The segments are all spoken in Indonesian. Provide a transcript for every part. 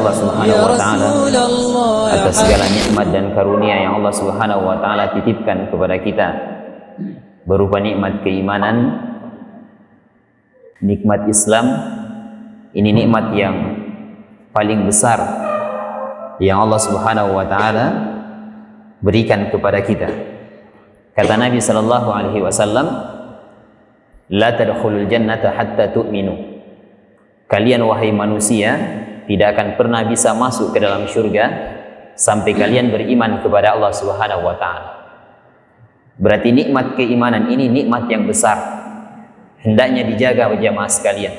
Allah Subhanahu wa taala atas segala nikmat dan karunia yang Allah Subhanahu wa taala titipkan kepada kita, berupa nikmat keimanan, nikmat Islam. Ini nikmat yang paling besar yang Allah Subhanahu wa taala berikan kepada kita. Kata Nabi sallallahu alaihi wasallam, "La tadkhulul jannata hatta tu'minu." Kalian wahai manusia tidak akan pernah bisa masuk ke dalam syurga sampai kalian beriman kepada Allah Subhanahu wa taala. Berarti nikmat keimanan ini nikmat yang besar, hendaknya dijaga jamaah sekalian.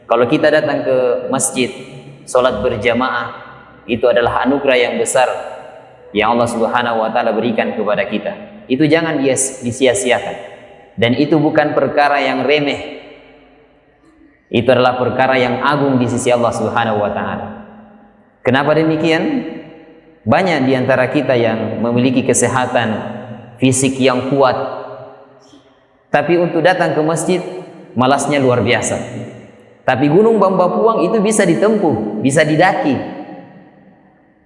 Kalau kita datang ke masjid, salat berjamaah, itu adalah anugerah yang besar yang Allah Subhanahu wa taala berikan kepada kita. Itu jangan disia-siakan. Dan itu bukan perkara yang remeh. Itu adalah perkara yang agung di sisi Allah Subhanahu wa taala. Kenapa demikian? Banyak di antara kita yang memiliki kesehatan fisik yang kuat, tapi untuk datang ke masjid malasnya luar biasa. Tapi Gunung Bambapuang itu bisa ditempuh, bisa didaki.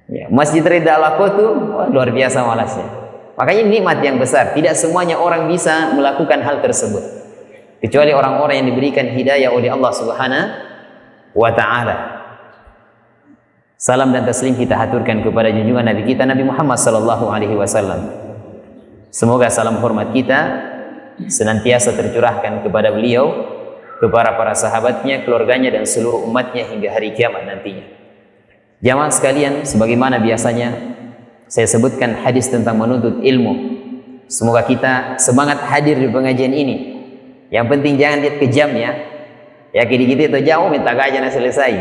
Ya, Masjid Rida Alakotu luar biasa malasnya. Makanya nikmat yang besar. Tidak semuanya orang bisa melakukan hal tersebut, kecuali orang-orang yang diberikan hidayah oleh Allah Subhanahu wa ta'ala. Salam dan taslim kita haturkan kepada junjungan Nabi kita Nabi Muhammad sallallahu alaihi wasallam. Semoga salam hormat kita senantiasa tercurahkan kepada beliau, kepada para sahabatnya, keluarganya dan seluruh umatnya hingga hari kiamat nantinya. Jamaah sekalian, sebagaimana biasanya saya sebutkan hadis tentang menuntut ilmu. Semoga kita semangat hadir di pengajian ini. Yang penting jangan lihat ke jam ya. Ya gini-gini itu jauh minta gajian selesai.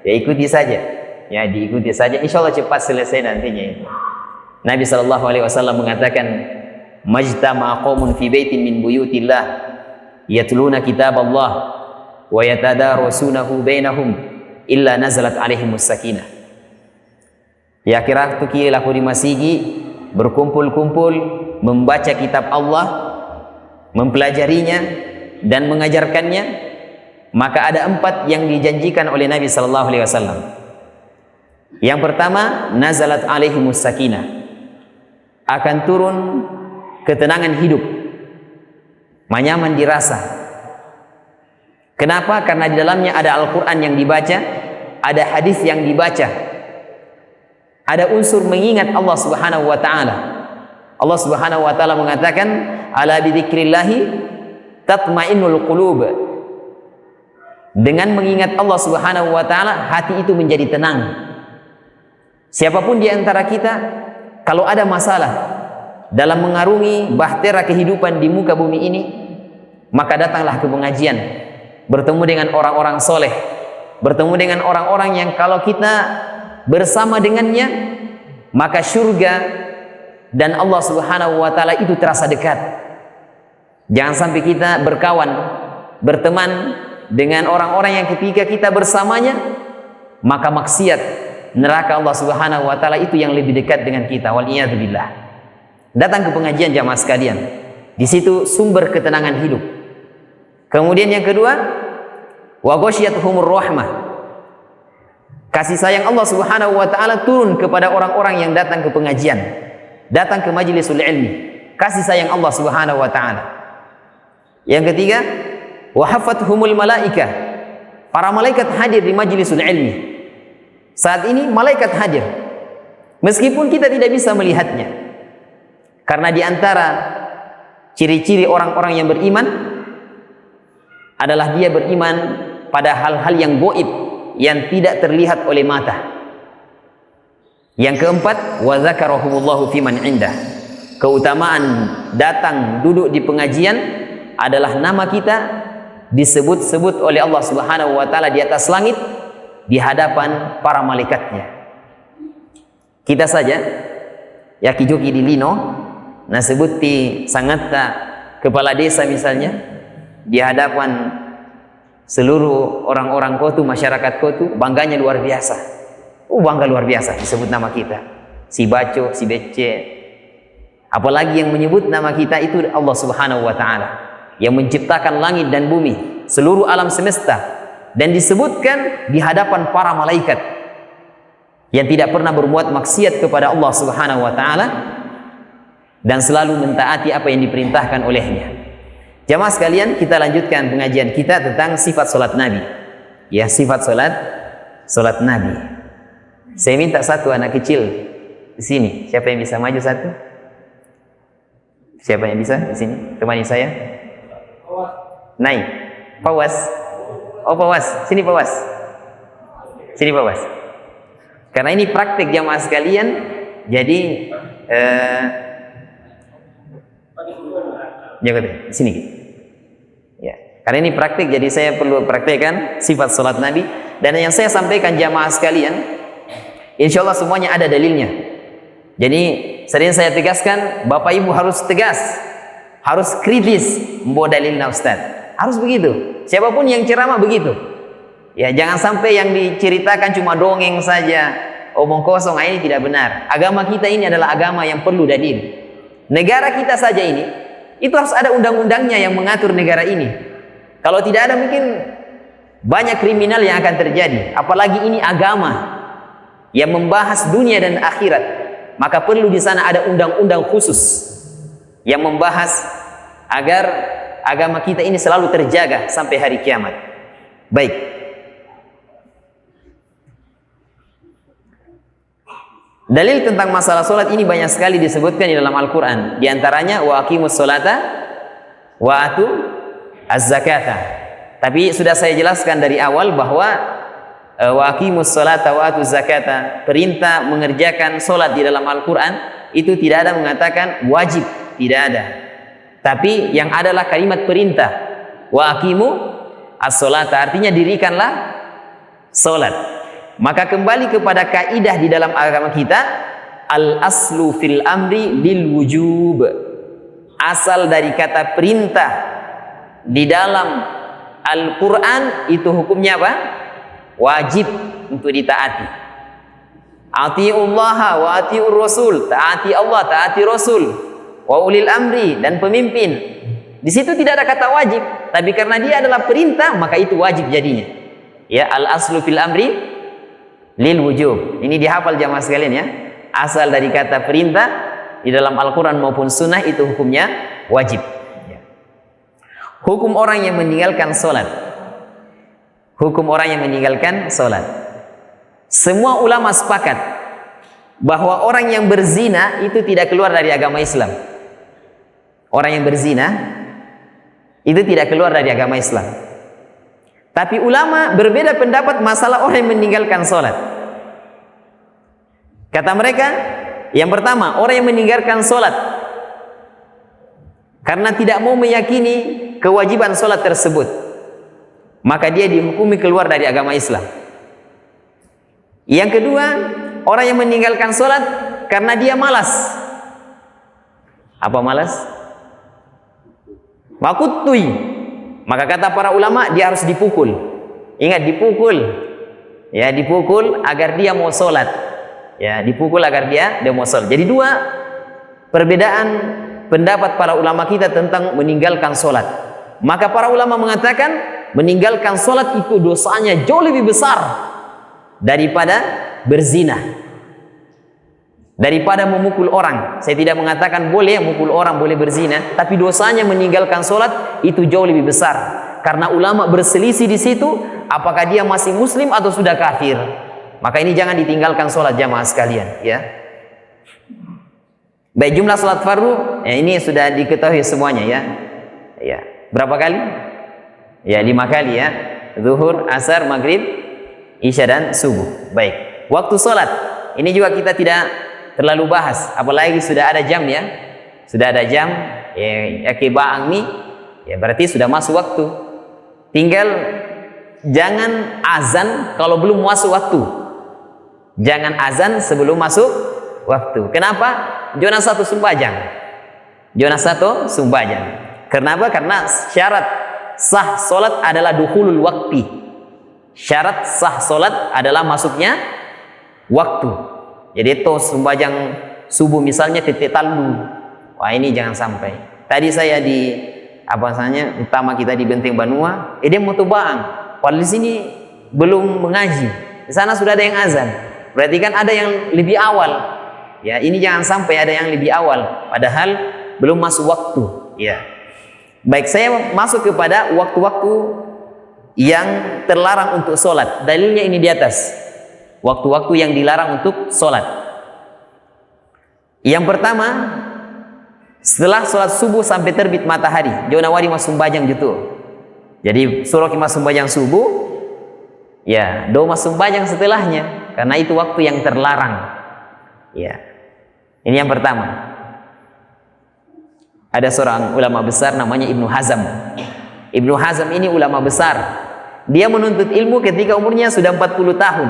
Ya ikuti saja. Ya diikuti saja. Insya Allah cepat selesai nantinya itu. Nabi sallallahu alaihi wasallam mengatakan, "Majtama'a qaumun fi baitin min buyutillah yatluna kitab Allah wa yatadarasunahu bainahum illa nazalat alaihimus sakinah." Ya kira tuki laku di masigi berkumpul-kumpul membaca kitab Allah, mempelajarinya dan mengajarkannya, maka ada 4 yang dijanjikan oleh Nabi sallallahu alaihi wasallam. Yang pertama, nazalat alaihimus sakinah, akan turun ketenangan hidup, nyaman dirasa. Kenapa? Karena di dalamnya ada Al-Quran yang dibaca, ada hadis yang dibaca, ada unsur mengingat Allah Subhanahu wa ta'ala. Allah Subhanahu wa ta'ala mengatakan, "Ala bidzikrillahi tatmainnul qulub." Dengan mengingat Allah Subhanahu wa ta'ala, hati itu menjadi tenang. Siapapun di antara kita, kalau ada masalah dalam mengarungi bahtera kehidupan di muka bumi ini, maka datanglah ke pengajian, bertemu dengan orang-orang soleh, bertemu dengan orang-orang yang kalau kita bersama dengannya, maka surga dan Allah Subhanahu wa ta'ala itu terasa dekat. Jangan sampai kita berkawan, berteman dengan orang-orang yang ketika kita bersamanya, maka maksiat, neraka Allah Subhanahu wa ta'ala itu yang lebih dekat dengan kita. Wal'iyadzubillah. Datang ke pengajian jamaah sekalian. Di situ sumber ketenangan hidup. Kemudian yang kedua, wa ghasyiyatuhumur rahmah. Kasih sayang Allah Subhanahu wa ta'ala turun kepada orang-orang yang datang ke pengajian, datang ke majlisul ilmi. Kasih sayang Allah Subhanahu wa ta'ala. Yang ketiga, wa hafathumul malaikah. Para malaikat hadir di majlisul ilmi. Saat ini malaikat hadir, meskipun kita tidak bisa melihatnya, karena di antara ciri-ciri orang-orang yang beriman adalah dia beriman pada hal-hal yang gaib, yang tidak terlihat oleh mata. Yang keempat, wa dzakarahumullahu fiman indah. Keutamaan datang duduk di pengajian adalah nama kita disebut-sebut oleh Allah Subhanahu wa ta'ala di atas langit, di hadapan para malaikatnya. Kita saja ya kijoki di lino nah sebuti sangatta kepala desa misalnya, di hadapan seluruh orang-orang kotu, masyarakat kotu, bangganya luar biasa. Bangga luar biasa disebut nama kita, si Baco, si Bece. Apalagi yang menyebut nama kita itu Allah Subhanahu wa ta'ala yang menciptakan langit dan bumi, seluruh alam semesta, dan disebutkan di hadapan para malaikat. yang tidak pernah berbuat maksiat kepada Allah Subhanahu wa taala dan selalu mentaati apa yang diperintahkan olehnya. Jamaah sekalian, kita lanjutkan pengajian kita tentang sifat salat Nabi. Ya, sifat salat Nabi. Saya minta satu anak kecil di sini. Siapa yang bisa maju satu? Siapa yang bisa di sini? Temani saya. Naik. Pawas. Oh, Pawas. Sini Pawas. Sini Pawas. Karena ini praktik jamaah sekalian, jadi jaga di sini. Ya, karena ini praktik, jadi saya perlu praktekkan sifat salat Nabi. Dan yang saya sampaikan jamaah sekalian, insya Allah semuanya ada dalilnya. Jadi sering saya tegaskan, Bapak Ibu harus tegas, harus kritis membawa dalilnya Ustaz. Harus begitu. Siapapun yang ceramah begitu. Ya, jangan sampai yang diceritakan cuma dongeng saja, omong kosong. Ini tidak benar. Agama kita ini adalah agama yang perlu dalil. Negara kita saja ini, itu harus ada undang-undangnya yang mengatur negara ini. Kalau tidak ada, mungkin banyak kriminal yang akan terjadi. Apalagi ini agama yang membahas dunia dan akhirat. Maka perlu di sana ada undang-undang khusus yang membahas agar agama kita ini selalu terjaga sampai hari kiamat. Baik. Dalil tentang masalah solat ini banyak sekali disebutkan di dalam Al-Quran. Di antaranya wa aqimus solata wa atu az-zakata. Tapi sudah saya jelaskan dari awal bahwa wa aqimus solata wa atu zakata, perintah mengerjakan solat di dalam Al-Quran itu tidak ada mengatakan wajib, tidak ada. Tapi yang adalah kalimat perintah wa aqimu as-solata, artinya dirikanlah solat. Maka kembali kepada kaidah di dalam agama kita, al aslu fil amri lil wujub. Asal dari kata perintah di dalam Al-Quran itu hukumnya apa? Wajib untuk ditaati. Atiullaha wa atiur rasul, taati Allah, taati Rasul, wa ulil amri, dan pemimpin. Di situ tidak ada kata wajib, tapi karena dia adalah perintah maka itu wajib jadinya. Ya, al aslu fil amri lil wujub. Ini dihafal jamaah sekalian ya. Asal dari kata perintah di dalam Al-Quran maupun sunnah itu hukumnya wajib. Hukum orang yang meninggalkan solat. Hukum orang yang meninggalkan solat. Semua ulama sepakat bahwa orang yang berzina itu tidak keluar dari agama Islam. Orang yang berzina itu tidak keluar dari agama Islam. Tapi ulama berbeda pendapat masalah orang yang meninggalkan solat. Kata mereka, yang pertama, orang yang meninggalkan solat karena tidak mau meyakini kewajiban solat tersebut, maka dia dihukumi keluar dari agama Islam. Yang kedua, orang yang meninggalkan solat karena dia malas. Apa malas? Makutui. Maka kata para ulama, dia harus dipukul. Ingat, dipukul. Ya, dipukul agar dia mau sholat. Ya, dipukul agar dia mau sholat. Jadi dua perbedaan pendapat para ulama kita tentang meninggalkan sholat. Maka para ulama mengatakan meninggalkan sholat itu dosanya jauh lebih besar daripada berzina, daripada memukul orang. Saya tidak mengatakan boleh memukul orang, boleh berzina, tapi dosanya meninggalkan sholat itu jauh lebih besar. Karena ulama berselisih di situ, apakah dia masih muslim atau sudah kafir. Maka ini jangan ditinggalkan sholat jamaah sekalian. Ya. Baik, jumlah sholat fardu, ya ini sudah diketahui semuanya ya. Ya, berapa kali? Ya, 5 kali ya. Zuhur, asar, maghrib, isya dan subuh. Baik. Waktu sholat, ini juga kita tidak terlalu bahas, apalagi sudah ada jam ya, sudah ada jam ya, kebaang nih ya, berarti sudah masuk waktu. Tinggal jangan azan kalau belum masuk waktu, jangan azan sebelum masuk waktu. Kenapa? Zona 1 Sumbajang, zona 1 Sumbajang. Kenapa? Karena syarat sah solat adalah dukhulul waqti. Syarat sah solat adalah masuknya waktu. Jadi itu Sumbajang subuh misalnya titik talu, wah ini jangan sampai. Tadi saya di utama kita di Benteng Banua, dia mau tubang, padahal di sini belum mengaji, di sana sudah ada yang azan. Berarti kan ada yang lebih awal. Ya, ini jangan sampai ada yang lebih awal padahal belum masuk waktu. Ya. Baik, saya masuk kepada waktu-waktu yang terlarang untuk sholat. Dalilnya ini di atas. Waktu-waktu yang dilarang untuk sholat. Yang pertama, setelah sholat subuh sampai terbit matahari. Jona wadi mas sumbajang gitu. Jadi surah mas sumbajang subuh, ya, do mas sumbajang setelahnya, karena itu waktu yang terlarang. Ya, ini yang pertama. Ada seorang ulama besar namanya Ibnu Hazm. Ibnu Hazm ini ulama besar. Dia menuntut ilmu ketika umurnya sudah 40 tahun.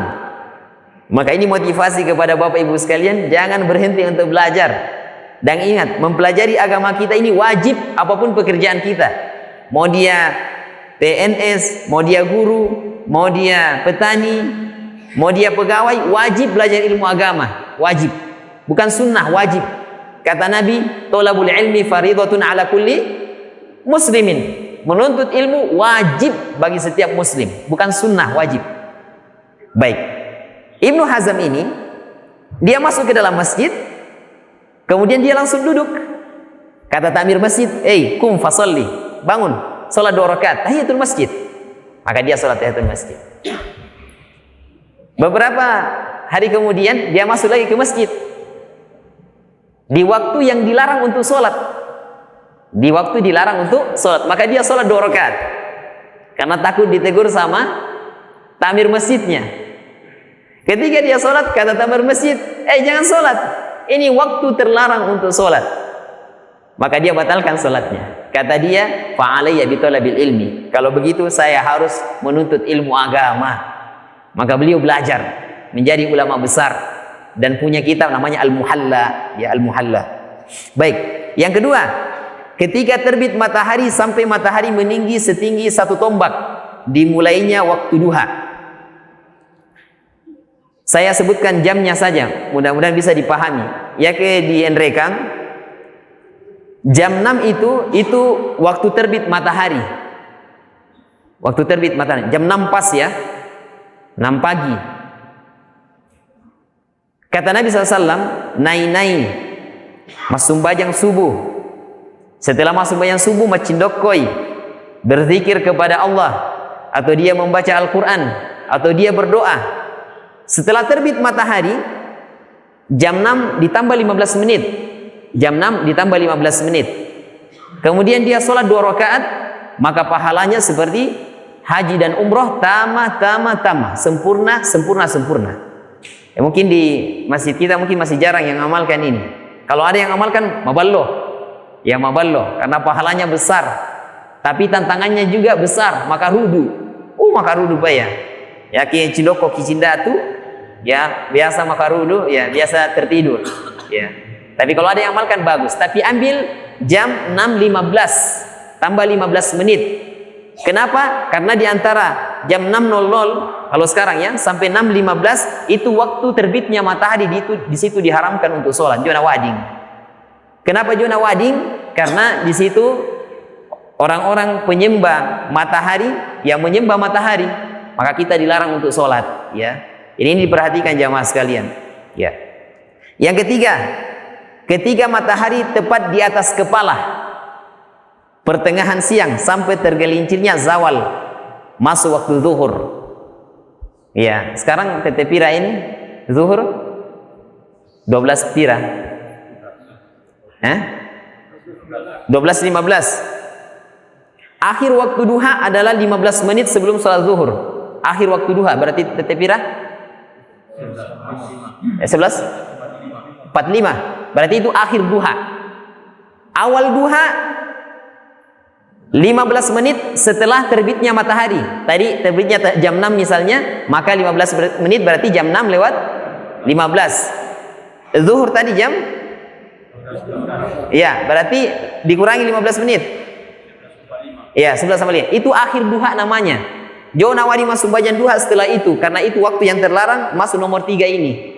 Maka ini motivasi kepada Bapak Ibu sekalian, jangan berhenti untuk belajar. Dan ingat, mempelajari agama kita ini wajib apapun pekerjaan kita. Mau dia PNS, mau dia guru, mau dia petani, mau dia pegawai, wajib belajar ilmu agama. Wajib. Bukan sunnah, wajib. Kata Nabi, tolabul ilmi faridhatun ala kulli muslimin. Menuntut ilmu wajib bagi setiap muslim, bukan sunnah, wajib. Baik. Ibnu Hazm ini, dia masuk ke dalam masjid, kemudian dia langsung duduk. Kata takmir masjid, kum fasalli, bangun, salat 2 rakaat, tahiyatul masjid. Maka dia salat tahiyatul masjid. Beberapa hari kemudian, dia masuk lagi ke masjid. Di waktu yang dilarang untuk sholat. Di waktu dilarang untuk sholat. Maka dia sholat 2 rakaat. Karena takut ditegur sama takmir masjidnya. Ketika dia sholat, kata takmir masjid, jangan sholat. Ini waktu terlarang untuk sholat. Maka dia batalkan sholatnya. Kata dia, fa'alayya bitolabil ilmi. Kalau begitu saya harus menuntut ilmu agama. Maka beliau belajar. Menjadi ulama besar. Dan punya kitab namanya Al-Muhalla, ya Al-Muhalla. Baik, yang kedua, ketika terbit matahari sampai matahari meninggi setinggi 1 tombak, dimulainya waktu duha. Saya sebutkan jamnya saja, mudah-mudahan bisa dipahami. Ya ke di Enrekan, jam 6 itu waktu terbit matahari. Waktu terbit matahari, jam 6 pas ya, 6 pagi. Kata Nabi SAW, nai-nai, masumbajang subuh. Setelah masumbajang subuh, macindokoi, berzikir kepada Allah, atau dia membaca Al-Quran, atau dia berdoa. Setelah terbit matahari, jam 6 ditambah 15 menit. Jam 6 ditambah 15 menit. Kemudian dia sholat 2 rakaat, maka pahalanya seperti haji dan umroh, tamah, sempurna. Ya, mungkin di masjid kita mungkin masih jarang yang amalkan ini. Kalau ada yang amalkan, maballoh. Ya maballoh, karena pahalanya besar. Tapi tantangannya juga besar, maka rudu. Maka rudu bayar. Ya ki cindoko ki cindatu, ya biasa maka rudu, ya biasa tertidur. Ya. Tapi kalau ada yang amalkan bagus. Tapi ambil jam 6.15 tambah 15 menit. Kenapa? Karena di antara jam 6.00 kalau sekarang ya sampai 6.15 itu waktu terbitnya matahari, di situ diharamkan untuk sholat. Jona wading. Kenapa jona wading? Karena di situ orang-orang penyembah matahari yang menyembah matahari, maka kita dilarang untuk sholat. Ya, ini diperhatikan jamaah sekalian. Ya. Yang ketiga, ketika matahari tepat di atas kepala, pertengahan siang sampai tergelincirnya zawal, masuk waktu zuhur. Ya, sekarang tete pira ini zuhur 12 pira. 12.15. Akhir waktu duha adalah 15 menit sebelum sholat zuhur. Akhir waktu duha berarti tete pira 11.45. Berarti itu akhir duha. Awal duha 15 menit setelah terbitnya matahari. Tadi terbitnya jam 6 misalnya, maka 15 menit berarti jam 6 lewat 15. Zuhur tadi jam? Ya, berarti dikurangi 15 menit. Ya, 11:45. Itu akhir duha namanya. Jona wadi masuk bajan duha setelah itu, karena itu waktu yang terlarang, masuk nomor 3 ini.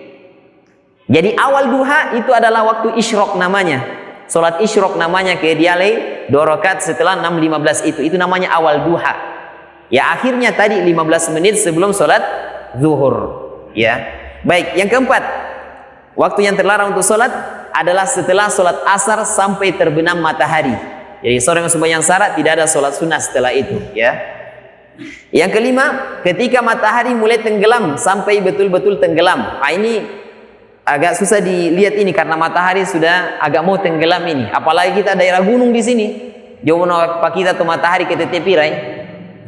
Jadi awal duha itu adalah waktu isyrok namanya. Salat isyrok namanya, ke dialai 2 rakaat setelah 6.15 itu namanya awal duha. Ya akhirnya tadi 15 menit sebelum salat zuhur. Ya. Baik, yang keempat, waktu yang terlarang untuk sholat adalah setelah sholat asar sampai terbenam matahari. Jadi seorang yang sembahyang syarat tidak ada sholat sunnah setelah itu, ya. Yang kelima, ketika matahari mulai tenggelam sampai betul-betul tenggelam. Nah, ini agak susah dilihat ini karena matahari sudah agak mau tenggelam ini. Apalagi kita daerah gunung di sini. Jauh pak kita tuh matahari ke TT Pirai.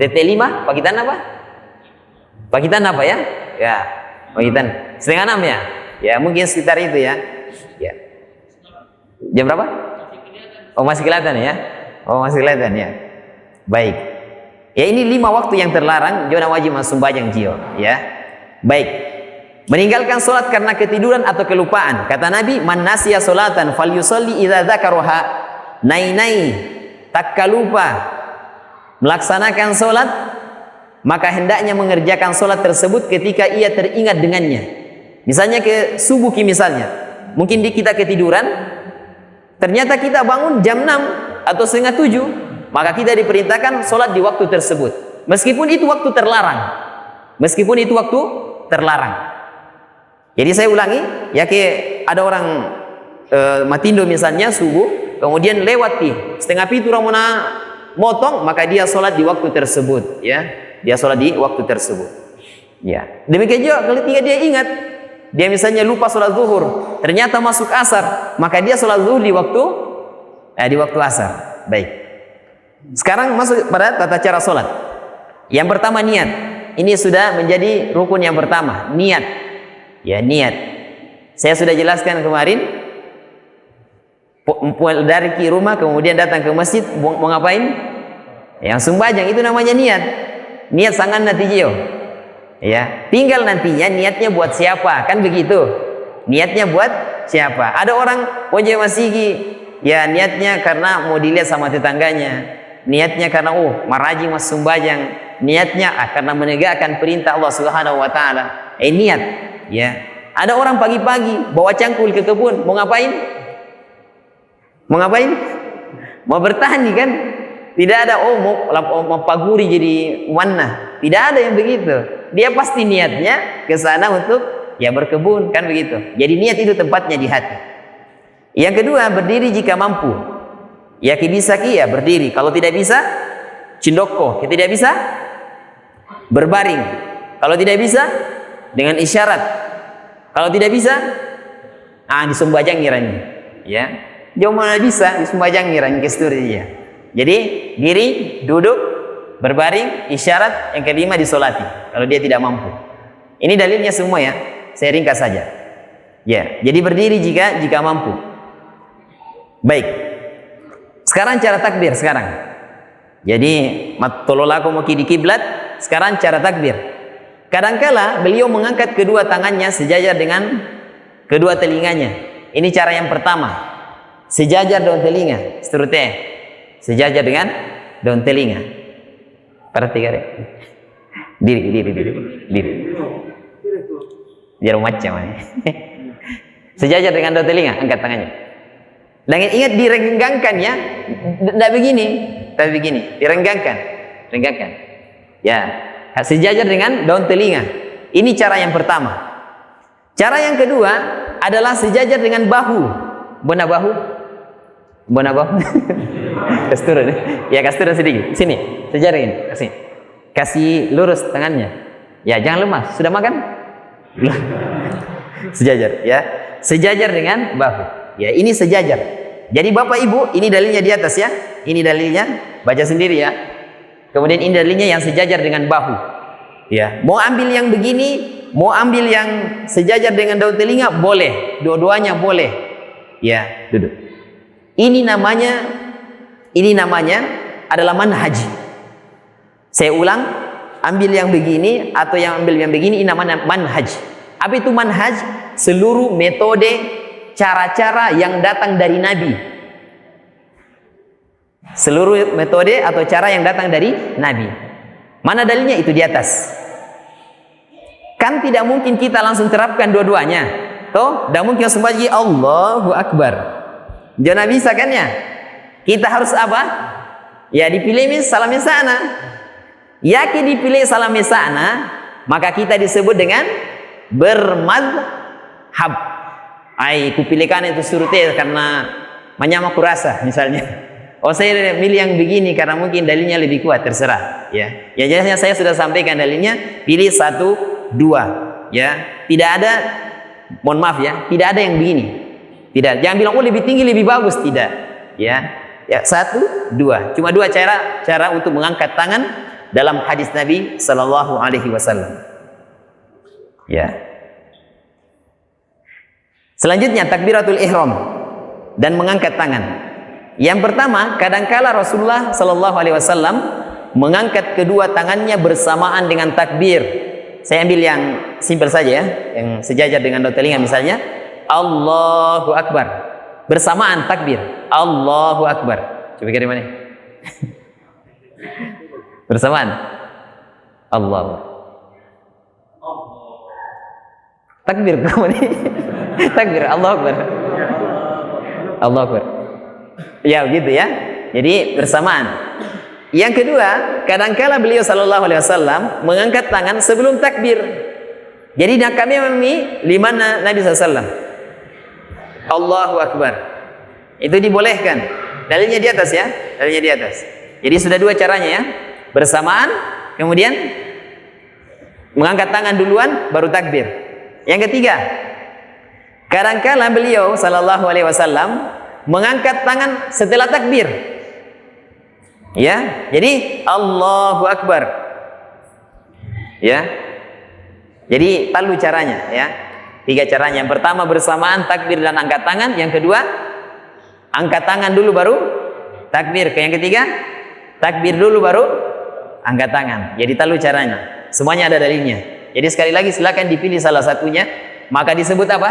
TT5, pakitan apa? Pakitan apa ya? Ya, pakitan 5:30 ya. Ya, mungkin sekitar itu ya. Ya. Jam berapa? Oh, masih kelihatan ya? Oh, masih kelihatan ya. Baik. Ya, ini 5 waktu yang terlarang, jangan wajib sembahyang jio, ya. Baik. Meninggalkan sholat karena ketiduran atau kelupaan. Kata Nabi, "Man nasiya sholatan falyusalli idza dzakaraha." Nai tak lupa melaksanakan sholat, maka hendaknya mengerjakan sholat tersebut ketika ia teringat dengannya. Misalnya ke subuh misalnya, mungkin kita ketiduran, ternyata kita bangun jam 6 atau setengah 7, maka kita diperintahkan sholat di waktu tersebut. Meskipun itu waktu terlarang. Meskipun itu waktu terlarang. Jadi saya ulangi, ya ada orang matindo misalnya subuh, kemudian lewat setengah 7 orang motong, maka dia sholat di waktu tersebut, ya. Dia sholat di waktu tersebut. Ya. Demikian juga ketika dia ingat, dia misalnya lupa sholat zuhur, ternyata masuk asar, maka dia sholat zuhur di waktu asar. Baik. Sekarang masuk pada tata cara sholat. Yang pertama, niat. Ini sudah menjadi rukun yang pertama, niat. Ya, niat. Saya sudah jelaskan kemarin, dari rumah kemudian datang ke masjid, mau ngapain? Yang sembahyang, itu namanya niat. Niat sangat natijio. Ya, tinggal nantinya niatnya buat siapa, kan begitu? Niatnya buat siapa? Ada orang wajah masigi, ya niatnya karena mau dilihat sama tetangganya, niatnya karena marajing mas sembahyang, niatnya karena menegakkan perintah Allah Subhanahu wa taala. Niat, ya. Ada orang pagi-pagi bawa cangkul ke kebun, mau ngapain? Mau ngapain? Mau bertani kan? Tidak ada mau paguri jadi warna. Tidak ada yang begitu. Dia pasti niatnya ke sana untuk ya berkebun, kan begitu. Jadi niat itu tempatnya di hati. Yang kedua, berdiri jika mampu. Ya bisa ya berdiri. Kalau tidak bisa, cindoko. Kalau tidak bisa, berbaring. Kalau tidak bisa, dengan isyarat. Kalau tidak bisa, disembajang ngiranya. Ya. Jauh mana bisa disembajang ngiranya kesturnya. Jadi diri, duduk, berbaring, isyarat. Yang kelima disolati kalau dia tidak mampu. Ini dalilnya semua ya. Saya ringkas saja. Ya, jadi berdiri jika mampu. Baik. Sekarang cara takbir sekarang. Jadi matololaku mau di kiblat. Sekarang cara takbir. Kadangkala beliau mengangkat kedua tangannya sejajar dengan kedua telinganya. Ini cara yang pertama. Sejajar daun telinga, seterusnya sejajar dengan daun telinga. Perhatikan. Diri. Biar macam ini. Sejajar dengan daun telinga, angkat tangannya. Dan ingat direnggangkan ya, tidak begini, tapi begini, direnggangkan, renggangkan. Ya, sejajar dengan daun telinga. Ini cara yang pertama. Cara yang kedua adalah sejajar dengan bahu, bona bahu. Kasturun ya, kasturun sedikit sini, sejarin kasih lurus tangannya ya, jangan lemas. Sudah makan? Sejajar ya, sejajar dengan bahu ya, ini sejajar. Jadi bapak ibu, ini dalilnya di atas ya, ini dalilnya, baca sendiri ya. Kemudian ini dalilnya yang sejajar dengan bahu ya. Mau ambil yang begini, mau ambil yang sejajar dengan daun telinga, boleh, dua-duanya boleh ya. Duduk. Ini namanya adalah manhaj. Saya ulang, ambil yang begini atau yang ambil yang begini, ini namanya manhaj. Apa itu manhaj? Seluruh metode, cara-cara yang datang dari Nabi. Seluruh metode atau cara yang datang dari Nabi. Mana dalilnya? Itu di atas. Kan tidak mungkin kita langsung terapkan dua-duanya. Toh, tidak mungkin langsung baca Allahu Akbar. Jangan bisa kan ya? Kita harus apa? Ya dipilih salamnya sana. Yakin dipilih salamnya sana, maka kita disebut dengan bermadhab. Kupilihkan itu suruh karena menyama kurasa misalnya. Saya milih yang begini karena mungkin dalilnya lebih kuat, terserah ya. Ya jelasnya saya sudah sampaikan dalilnya, pilih 1, 2 ya. Tidak ada, mohon maaf ya, tidak ada yang begini. Tidak, jangan bilang lebih tinggi lebih bagus, tidak ya. Ya 1, 2. Cuma 2 cara untuk mengangkat tangan dalam hadis Nabi sallallahu alaihi wasallam. Ya. Selanjutnya takbiratul ihram dan mengangkat tangan. Yang pertama, kadangkala Rasulullah sallallahu alaihi wasallam mengangkat kedua tangannya bersamaan dengan takbir. Saya ambil yang simpel saja ya, yang sejajar dengan dua telinga misalnya. Allahu Akbar. Bersamaan takbir. Allahu Akbar. Coba kira mana? Bersamaan. Allah. Takbir kemana? Takbir. Allahu Akbar. Allahu Akbar. Ya begitu ya. Jadi bersamaan. Yang kedua, kadangkala beliau sallallahu alaihi wasallam mengangkat tangan sebelum takbir. Jadi kami memahami di mana Nabi SAW. Allahu Akbar. Itu dibolehkan. Dalilnya di atas ya. Dalilnya di atas. Jadi sudah 2 caranya ya. Bersamaan, kemudian mengangkat tangan duluan, baru takbir. Yang ketiga, kadangkala beliau sallallahu alaihi wasallam mengangkat tangan setelah takbir. Ya, jadi Allahu Akbar. Ya. Jadi talu caranya ya. 3 caranya. Yang pertama bersamaan takbir dan angkat tangan, yang kedua angkat tangan dulu baru takbir, yang ketiga takbir dulu baru angkat tangan. Jadi talu caranya. Semuanya ada dalilnya. Jadi sekali lagi silakan dipilih salah satunya, maka disebut apa?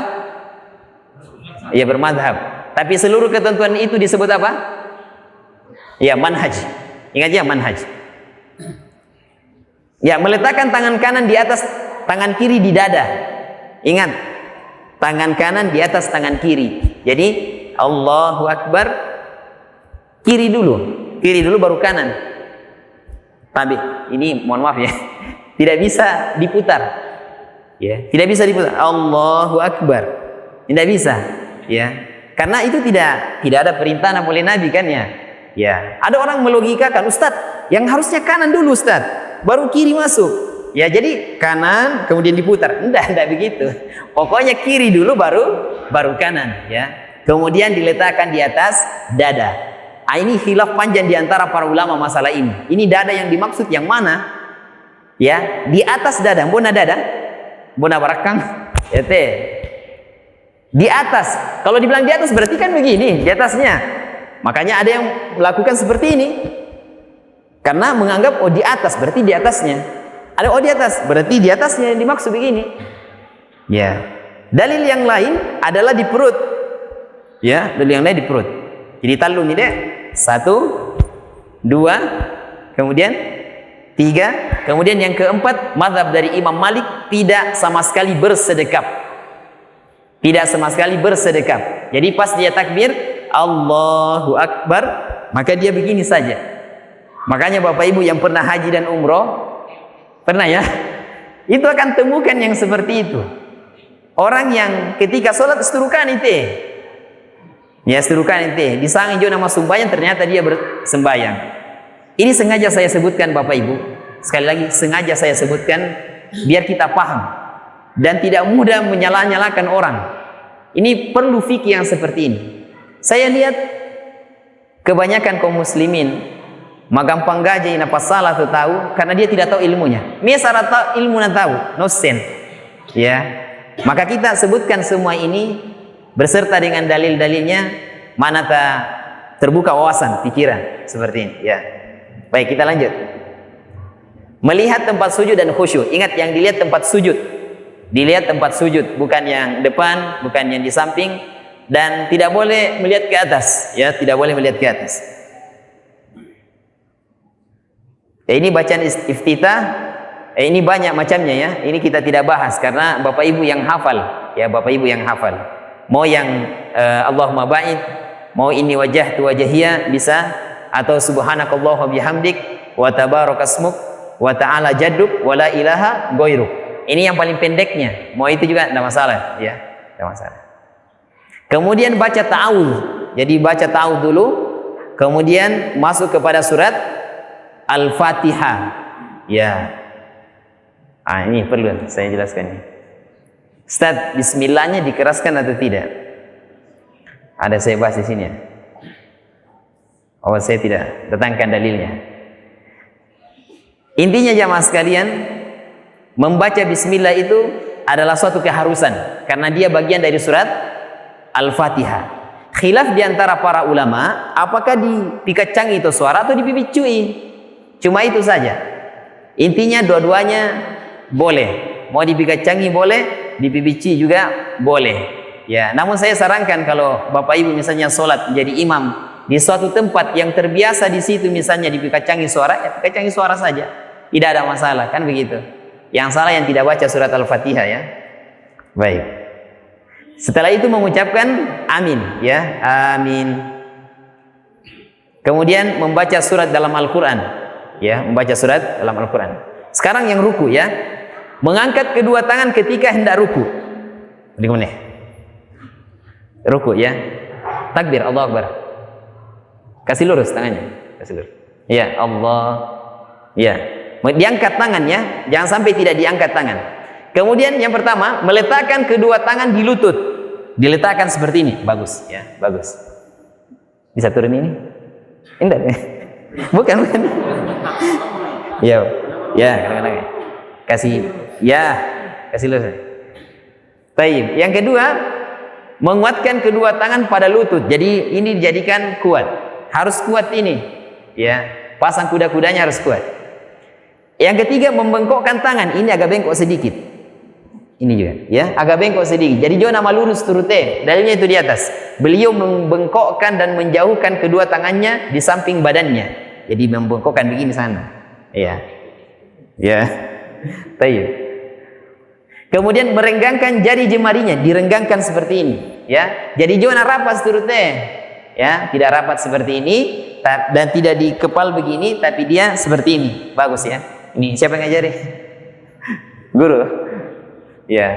Ya bermadhab. Tapi seluruh ketentuan itu disebut apa? Ya manhaj. Ingat ya manhaj. Ya meletakkan tangan kanan di atas tangan kiri di dada. Ingat, tangan kanan di atas tangan kiri. Jadi Allahu Akbar, kiri dulu baru kanan. Tapi ini mohon maaf ya, tidak bisa diputar. Ya, tidak bisa diputar. Allahu Akbar. Tidak bisa. Ya. Karena itu tidak ada perintahan oleh Nabi kan ya. Ya, ada orang melogikakan, Ustadz, yang harusnya kanan dulu Ustadz, baru kiri masuk. Ya, jadi kanan kemudian diputar. Enggak begitu. Pokoknya kiri dulu baru kanan ya. Kemudian diletakkan di atas dada. Ini khilaf panjang di antara para ulama masalah ini. Ini dada yang dimaksud yang mana? Ya, di atas dada, bona dada. Bona barakang. Ya teh. Di atas. Kalau dibilang di atas berarti kan begini, di atasnya. Makanya ada yang melakukan seperti ini. Karena menganggap di atas berarti di atasnya. Ada di atas berarti di atasnya yang dimaksud begini. Ya. Dalil yang lain adalah di perut. Ya, dalil yang lain di perut. Jadi talung ini deh. 1, 2, kemudian 3, kemudian yang keempat, mazhab dari Imam Malik tidak sama sekali bersedekap. Tidak sama sekali bersedekap. Jadi pas dia takbir Allahu Akbar, maka dia begini saja. Makanya Bapak Ibu yang pernah haji dan umroh, pernah ya? Itu akan temukan yang seperti itu. Orang yang ketika sholat seturukan itu. Ya seturukan itu. Disangin juga nama sembahyang, ternyata dia bersembahyang. Ini sengaja saya sebutkan Bapak Ibu. Sekali lagi sengaja saya sebutkan biar kita paham. Dan tidak mudah menyalah-nyalakan orang. Ini perlu fikih yang seperti ini. Saya lihat kebanyakan kaum muslimin magampang gaji napa salah tu tahu karena dia tidak tahu ilmunya. Mesara tahu ilmu na tahu, no sense. Ya. Maka kita sebutkan semua ini beserta dengan dalil-dalilnya, mana terbuka wawasan pikiran seperti ini, ya. Baik, kita lanjut. Melihat tempat sujud dan khusyuk. Ingat yang dilihat tempat sujud. Dilihat tempat sujud, bukan yang depan, bukan yang di samping, dan tidak boleh melihat ke atas, ya, tidak boleh melihat ke atas. Ya, ini bacaan iftitah, ini banyak macamnya ya. Ini kita tidak bahas karena Bapak Ibu yang hafal, ya Bapak Ibu yang hafal. Mau yang Allahumma ba'id, mau ini wajhtu wajhiya bisa, atau subhanakallah wa bihamdik wa tabarakasmuk wa ta'ala jadduk wa la ilaha ghairuk. Ini yang paling pendeknya. Mau itu juga tidak masalah, ya, tidak masalah. Kemudian baca ta'awudz. Jadi baca ta'awudz dulu, kemudian masuk kepada surat Al-Fatihah. Ya. Ini perlu saya jelaskan ini. Ustaz, bismillahnya dikeraskan atau tidak? Ada saya bahas di sini ya. Oh, saya tidak datangkan dalilnya. Intinya jamaah sekalian, membaca bismillah itu adalah suatu keharusan karena dia bagian dari surat Al-Fatihah. Khilaf di antara para ulama, apakah dipikacang itu suara atau dipipicui? Cuma itu saja. Intinya dua-duanya boleh. Mau dipikacangi boleh, dipipici juga boleh. Ya, namun saya sarankan kalau Bapak Ibu misalnya sholat menjadi imam di suatu tempat yang terbiasa di situ misalnya dipikacangi suara, ya pikacangi suara saja. Tidak ada masalah, kan begitu. Yang salah yang tidak baca surat Al-Fatihah ya. Baik. Setelah itu mengucapkan amin ya, amin. Kemudian membaca surat dalam Al-Qur'an ya, membaca surat dalam Al-Qur'an. Sekarang yang ruku ya. Mengangkat kedua tangan ketika hendak ruku. Bagaimana? Ruku ya. Takbir, Allahu Akbar. Kasih lurus tangannya, kasih lurus. Ya, Allah. Ya. Diangkat tangannya, jangan sampai tidak diangkat tangan. Kemudian yang pertama, meletakkan kedua tangan di lutut. Diletakkan seperti ini, bagus ya, bagus. Bisa turun ini? Enggak. Bukan. Ya. Ya, kadang-kadang. Kasih lurus. Baik. Yang kedua, menguatkan kedua tangan pada lutut. Jadi ini dijadikan kuat. Harus kuat ini. Ya, pasang kuda-kudanya harus kuat. Yang ketiga, membengkokkan tangan. Ini agak bengkok sedikit. Ini juga, ya, agak bengkok sedikit. Jadi jo nama lurus turute. Dalilnya itu di atas. Beliau membengkokkan dan menjauhkan kedua tangannya di samping badannya. Jadi membengkokkan begini sana. Ya. Ya. Tayyib. Kemudian merenggangkan jari jemarinya, direnggangkan seperti ini, ya. Jadi jangan rapat turute, ya, tidak rapat seperti ini dan tidak dikepal begini, tapi dia seperti ini, bagus ya. Ini siapa yang ngajari? Guru. Ya.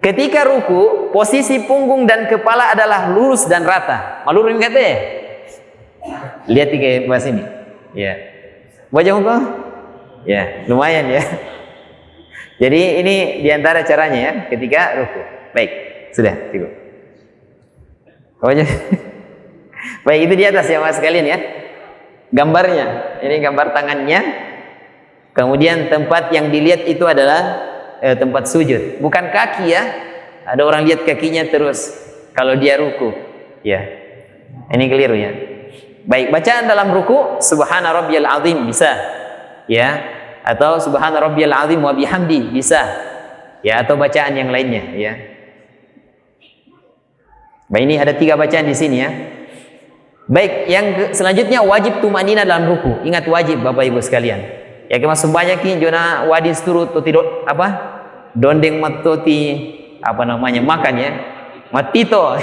Ketika ruku, posisi punggung dan kepala adalah lurus dan rata. Malur ini kata. Lihat di bahas ini. Ya. Wajah muka? Ya, lumayan ya. Jadi ini diantara caranya ya ketika ruku. Baik, sudah cukup. Baik, itu di atas ya mas sekalian ya. Gambarnya, ini gambar tangannya. Kemudian tempat yang dilihat itu adalah tempat sujud, bukan kaki ya. Ada orang lihat kakinya terus kalau dia ruku. Ya, ini keliru ya. Baik, bacaan dalam ruku Subhana rabbiyal azim bisa. Ya. Atau subhana rabbiyal azim wa bihamdi bisa. Ya, atau bacaan yang lainnya ya. Baik, ini ada 3 bacaan di sini ya. Baik, yang selanjutnya wajib tumanina dalam ruku. Ingat wajib Bapak Ibu sekalian. Ya kemas banyak ki jona wadis turut tidak apa? Dondeng matoti apa namanya? Makan ya. Matito.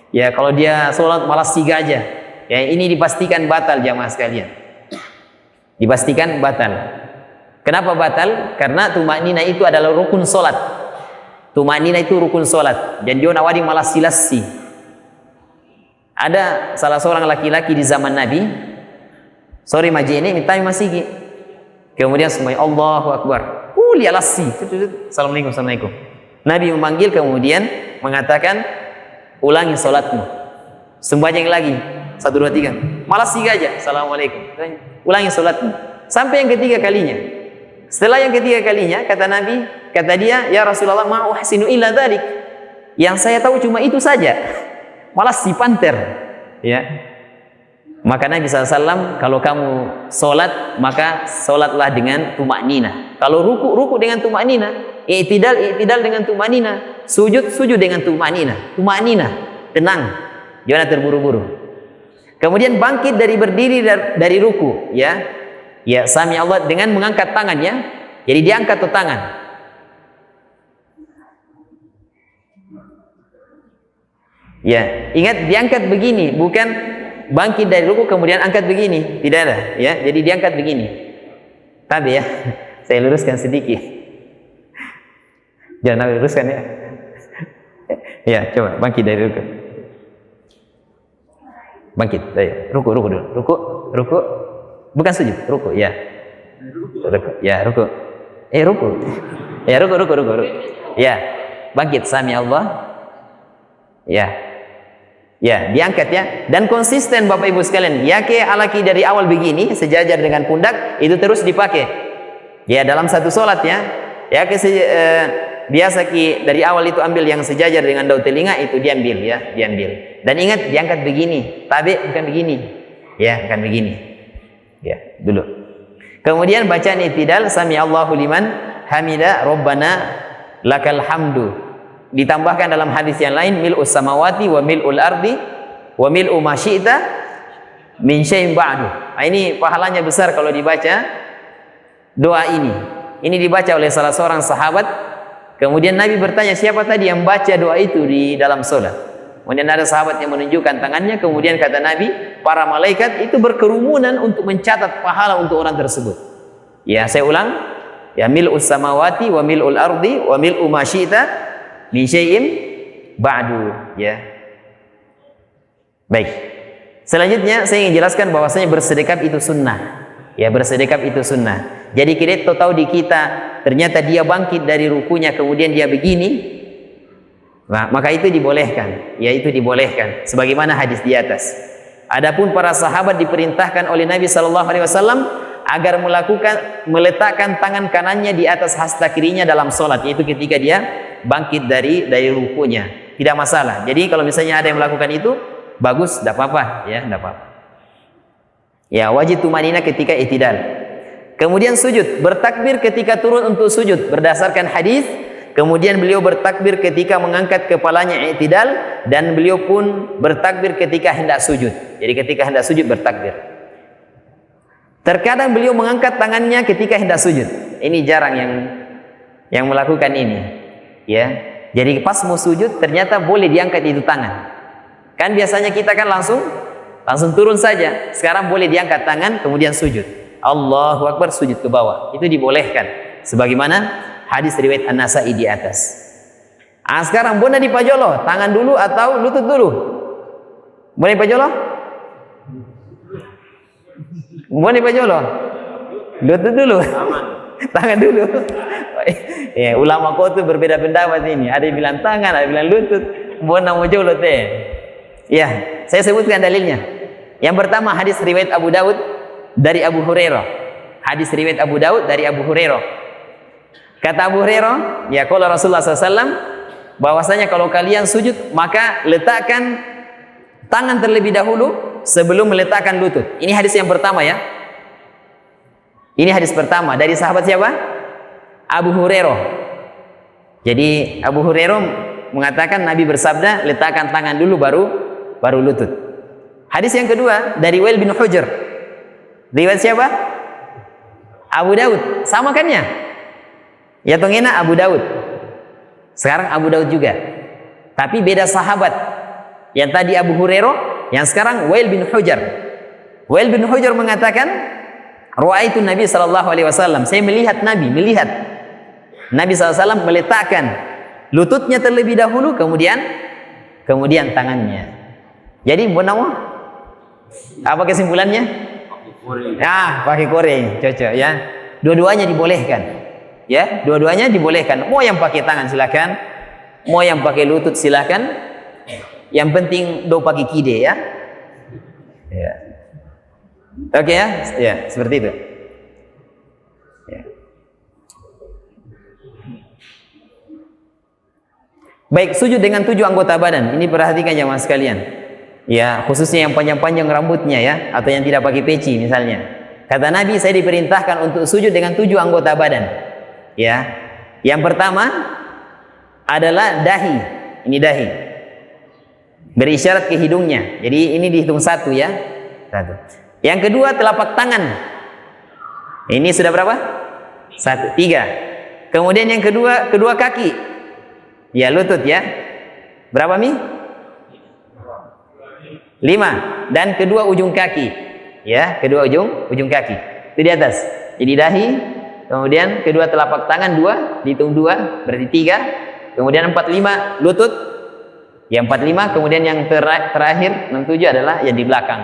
Ya, kalau dia sholat malas tiga aja. Ya, ini dipastikan batal jamaah sekalian. Dipastikan batal. Kenapa batal? Karena tumanina itu adalah rukun solat. Tumanina itu rukun solat. Dan dia nawadi malas silasi. Ada salah seorang laki-laki di zaman Nabi. Sorry maji ini minta masih. Kemudian semuanya Allahu Akbar. Dia lasi. Assalamualaikum, assalamualaikum. Nabi memanggil kemudian mengatakan ulangi solatmu. Sembahyang lagi. 1, 2, 3. Malas 3 aja. Assalamualaikum. Ulangi solatmu. Sampai yang ketiga kalinya. Setelah yang ketiga kalinya, kata Nabi, kata dia, ya Rasulullah, ma uhsinu illa dzalik. Yang saya tahu cuma itu saja. Malas si panter. Ya. Maka Nabi SAW, kalau kamu solat, maka solatlah dengan tumaknina. Kalau ruku dengan tumaknina. I'tidal dengan tumaknina. Sujud dengan tumaknina. Tumaknina, tenang. Jangan terburu-buru. Kemudian bangkit dari berdiri dari ruku, ya. Ya, sami Allah dengan mengangkat tangannya. Jadi diangkat tuh tangan. Ya, ingat diangkat begini, bukan bangkit dari ruku kemudian angkat begini. Tidak ada, ya. Jadi diangkat begini. Tapi ya, saya luruskan sedikit. Jangan luruskan ya. Ya, coba bangkit dari ruku. Bangkit, ayo. Ruku dulu. Ruku. Bukan sujud, ruku, ya. Ruku. Ya, ruku. Ruku. Ya, ruku. Ya. Bangkit, sami Allah. Ya. Ya, diangkat ya. Dan konsisten Bapak Ibu sekalian. Yake alaki dari awal begini, sejajar dengan pundak, itu terus dipakai. Ya, dalam satu solat ya. Yake biasa dari awal itu ambil yang sejajar dengan daun telinga, itu diambil ya, diambil. Dan ingat, diangkat begini. Tabi bukan begini. Ya, bukan begini. Ya, dulu. Kemudian bacaan i'tidal, sami Allahu liman hamida rabbana lakal hamdu. Ditambahkan dalam hadis yang lain, mil'us samawati wa mil'ul ardi wa mil'u ma syi'ta min syai'in ba'du. Nah, ini pahalanya besar kalau dibaca doa ini. Ini dibaca oleh salah seorang sahabat. Kemudian Nabi bertanya, siapa tadi yang baca doa itu di dalam salat? Kemudian ada sahabat yang menunjukkan tangannya. Kemudian kata Nabi, para malaikat itu berkerumunan untuk mencatat pahala untuk orang tersebut. Ya, saya ulang. Ya, mil'us samawati wa mil'ul ardi wa mil'u ma syi'ta min syai'in ba'du, ya. Baik. Selanjutnya saya ingin jelaskan bahwasanya bersedekap itu sunnah. Ya, bersedekap itu sunnah. Jadi kita tahu di kita, ternyata dia bangkit dari rukunya kemudian dia begini. Nah, maka itu dibolehkan. Ya, itu dibolehkan sebagaimana hadis di atas. Adapun para sahabat diperintahkan oleh Nabi sallallahu alaihi wasallam agar meletakkan tangan kanannya di atas hasta kirinya dalam salat, yaitu ketika dia bangkit dari rukunya. Tidak masalah. Jadi kalau misalnya ada yang melakukan itu, bagus, tidak apa-apa, ya, tidak apa-apa. Ya, wajib tumanina ketika i'tidal. Kemudian sujud, bertakbir ketika turun untuk sujud berdasarkan hadis. Kemudian beliau bertakbir ketika mengangkat kepalanya i'tidal, dan beliau pun bertakbir ketika hendak sujud. Jadi ketika hendak sujud bertakbir. Terkadang beliau mengangkat tangannya ketika hendak sujud. Ini jarang yang melakukan ini. Ya, jadi pas mau sujud ternyata boleh diangkat itu tangan. Kan biasanya kita kan langsung turun saja. Sekarang boleh diangkat tangan kemudian sujud. Allahu Akbar, sujud ke bawah. Itu dibolehkan. Sebagaimana hadis riwayat An-Nasa'i di atas. Sekarang bona di pajolo, tangan dulu atau lutut dulu? Boleh pajolo? Boleh pajolo? Lutut dulu. Tangan dulu. Ya, ulama kau tuh berbeda pendapat ini. Ada yang bilang tangan, ada yang bilang lutut. Bona mau jolo teh. Ya, saya sebutkan dalilnya. Yang pertama hadis riwayat Abu Daud dari Abu Hurairah. Hadis riwayat Abu Daud dari Abu Hurairah. Kata Abu Hurairah, ya kalau Rasulullah SAW, bahwasanya kalau kalian sujud maka letakkan tangan terlebih dahulu sebelum meletakkan lutut. Ini hadis yang pertama ya. Ini hadis pertama dari sahabat siapa? Abu Hurairah. Jadi Abu Hurairah mengatakan Nabi bersabda, letakkan tangan dulu baru lutut. Hadis yang kedua dari Wail bin Hujr. Riwayat siapa? Abu Daud. Sama kan ya? Ya tongena Abu Daud. Sekarang Abu Daud juga. Tapi beda sahabat. Yang tadi Abu Hurairah, yang sekarang Wail bin Hujr. Wail bin Hujr mengatakan, Ra'aitu Nabi sallallahu alaihi wasallam. Saya melihat Nabi SAW meletakkan lututnya terlebih dahulu, kemudian tangannya. Jadi apa kesimpulannya? Pakai koreng, cocok ya. Dua-duanya dibolehkan. Ya, dua-duanya dibolehkan. Mau yang pakai tangan silakan, mau yang pakai lutut silakan. Yang penting do pakai kide ya. Ya. Oke ya? Ya, seperti itu. Ya. Baik, sujud dengan 7 anggota badan. Ini perhatikan jemaah sekalian. Ya, khususnya yang panjang-panjang rambutnya ya, atau yang tidak pakai peci misalnya. Kata Nabi, saya diperintahkan untuk sujud dengan 7 anggota badan. Ya. Yang pertama adalah dahi. Ini dahi. Berisyarat ke hidungnya. Jadi ini dihitung 1 ya. 1. Yang kedua telapak tangan. Ini sudah berapa? 1, 3. Kemudian yang kedua kaki. Ya, lutut ya. Berapa Mi? 5. Dan kedua ujung kaki. Ya, kedua ujung kaki. Itu di atas. Jadi dahi, kemudian kedua telapak tangan 2, dihitung 2, berarti 3, kemudian 45 lutut, yang 45, kemudian yang terakhir 67 adalah yang di belakang,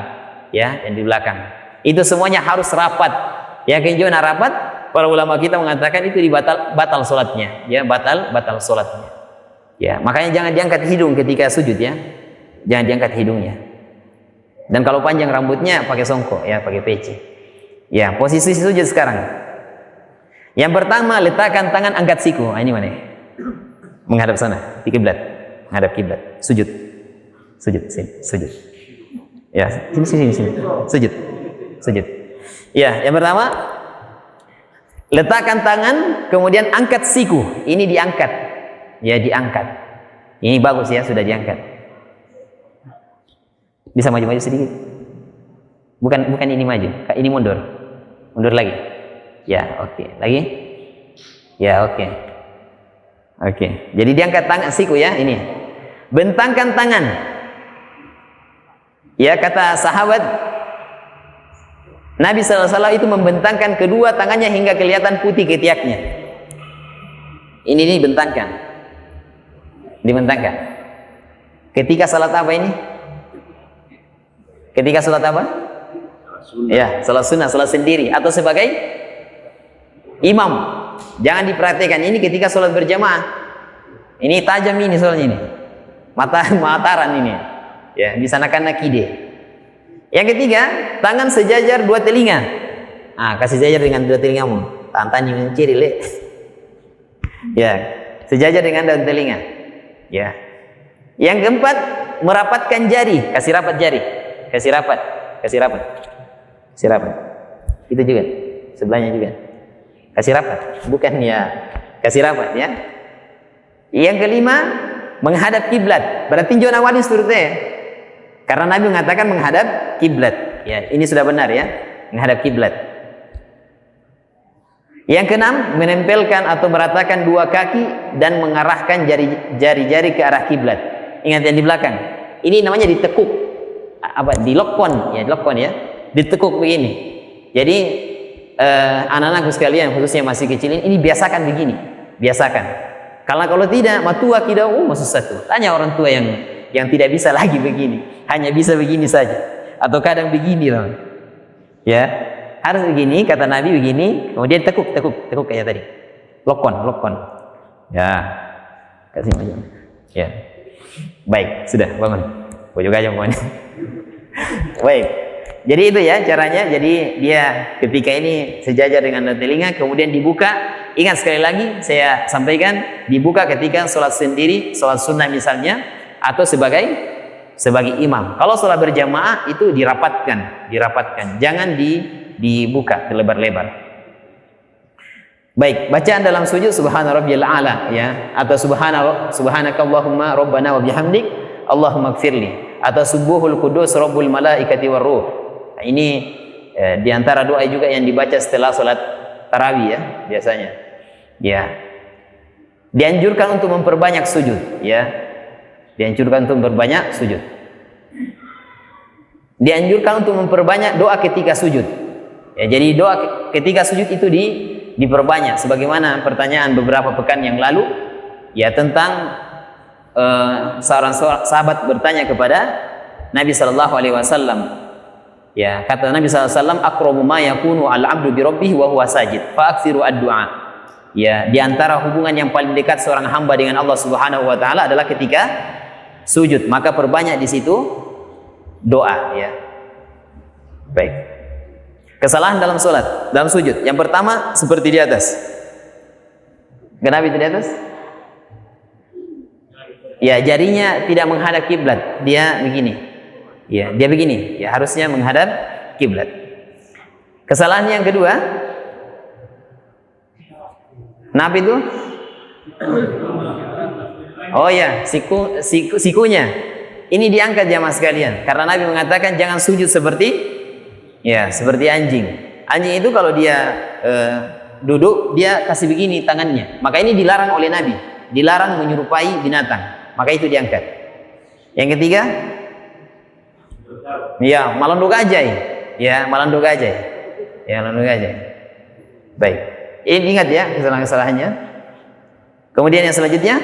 ya, yang di belakang. Itu semuanya harus rapat. Ya, kejuana rapat, para ulama kita mengatakan itu batal salatnya, ya, batal salatnya. Ya, makanya jangan diangkat hidung ketika sujud, ya. Jangan diangkat hidungnya. Dan kalau panjang rambutnya pakai songkok, ya, pakai peci. Ya, posisi sujud sekarang. Yang pertama, letakkan tangan, angkat siku. Ini mana? Menghadap sana, di kiblat. Menghadap kiblat. Sujud. Sujud, sini, sujud. Ya, sini. Sujud. Sujud. Ya, yang pertama, letakkan tangan, kemudian angkat siku. Ini diangkat. Ya, diangkat. Ini bagus, ya, sudah diangkat. Bisa maju-maju sedikit. Bukan ini maju, ini mundur. Mundur lagi. Ya, oke. Lagi? Ya, oke. Oke. Jadi diangkat tangan siku, ya, ini. Bentangkan tangan. Ya, kata sahabat Nabi SAW itu membentangkan kedua tangannya hingga kelihatan putih ketiaknya. Ini bentangkan. Dibentangkan. Ketika salat apa ini? Ketika salat apa? Ya, salat sunnah, salat sendiri atau sebagai imam. Jangan diperhatikan ini ketika salat berjamaah. Ini tajam ini soalnya ini. Mataran ini. Ya, di sana kan nakide. Yang ketiga, tangan sejajar 2 telinga. Kasih sejajar dengan 2 telingamu. Tantang menciri, le. Ya, sejajar dengan 2 telinga. Ya. Yang keempat, merapatkan jari, kasih rapat jari. Kasih rapat. Itu juga, sebelahnya juga. Kasih rapat, bukan ya, kasih rapat, ya. Yang kelima, menghadap kiblat. Berarti tinjauan awalnya seterusnya. Karena Nabi mengatakan menghadap kiblat. Ya, ini sudah benar, ya, menghadap kiblat. Yang keenam, menempelkan atau meratakan 2 kaki dan mengarahkan jari-jari ke arah kiblat. Ingat yang di belakang. Ini namanya ditekuk. Dilokon, ya, ditekuk begini. Jadi anak-anakku sekalian, khususnya masih kecil ini biasakan begini, biasakan. Kalau tidak, matua kidau masuk satu. Tanya orang tua yang tidak bisa lagi begini, hanya bisa begini saja, atau kadang begini loh. Ya, harus begini, kata Nabi begini, kemudian tekuk kayak tadi, lokon. Ya, kasih maju. Ya, baik, sudah bangun. Pojok aja pokoknya. Baik. Jadi itu, ya, caranya. Jadi dia ketika ini sejajar dengan telinga, kemudian dibuka. Ingat sekali lagi saya sampaikan, dibuka ketika sholat sendiri, sholat sunnah misalnya, atau sebagai imam. Kalau sholat berjamaah itu dirapatkan. Jangan dibuka lebar-lebar. Baik, bacaan dalam sujud subhana rabbiyal a'la, ya, atau subhanakallahumma rabbana wa bihamdik Allahumma gfirli, atau subuhul kudus rabbul malaikati waruh. Ini diantara doa juga yang dibaca setelah sholat tarawih, ya, biasanya. Ya, dianjurkan untuk memperbanyak sujud, ya, dianjurkan untuk memperbanyak sujud. Dianjurkan untuk memperbanyak doa ketika sujud. Ya, jadi doa ketika sujud itu diperbanyak. Sebagaimana pertanyaan beberapa pekan yang lalu, ya, tentang seorang sahabat bertanya kepada Nabi Sallallahu Alaihi Wasallam. Ya, kata Nabi Sallallahu Alaihi Wasallam, "Aqrabu ma yakunu al-'abdu bi rabbih wa huwa sajid, fa aktsiru ad-du'a." Ya, di antara hubungan yang paling dekat seorang hamba dengan Allah Subhanahu wa taala adalah ketika sujud, maka perbanyak di situ doa, ya. Baik. Kesalahan dalam salat, dalam sujud. Yang pertama seperti di atas. Kenapa itu di atas? Ya, jarinya tidak menghadap kiblat, dia begini. Ya, dia begini. Ya, harusnya menghadap kiblat. Kesalahan yang kedua, kenapa itu? Oh ya, sikunya. Ini diangkat jamaah sekalian. Karena Nabi mengatakan jangan sujud seperti anjing. Anjing itu kalau dia duduk, dia kasih begini tangannya. Maka ini dilarang oleh Nabi. Dilarang menyerupai binatang. Maka itu diangkat. Yang ketiga, ya, malanduk aja. Ya, malanduk aja. Baik. Ini ingat ya kesalahan-kesalahannya. Kemudian yang selanjutnya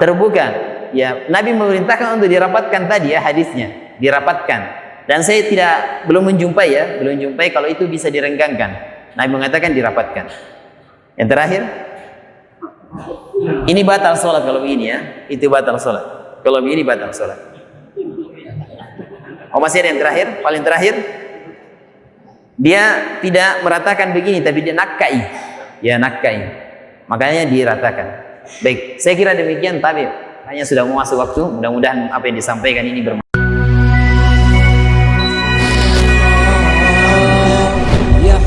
terbuka. Ya, Nabi memerintahkan untuk dirapatkan tadi ya hadisnya, dirapatkan. Dan saya belum menjumpai kalau itu bisa direnggangkan. Nabi mengatakan dirapatkan. Yang terakhir, ini batal sholat kalau begini ya, itu batal sholat. Kalau begini batal sholat. Oh masih ada yang terakhir, paling terakhir, dia tidak meratakan begini, tapi dia nakkai, ya nakkai. Makanya diratakan. Baik, saya kira demikian. Tapi hanya sudah mau masuk waktu. Mudah-mudahan apa yang disampaikan ini bermanfaat.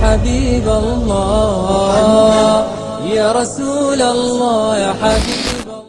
حبيب الله يا رسول الله يا حبيب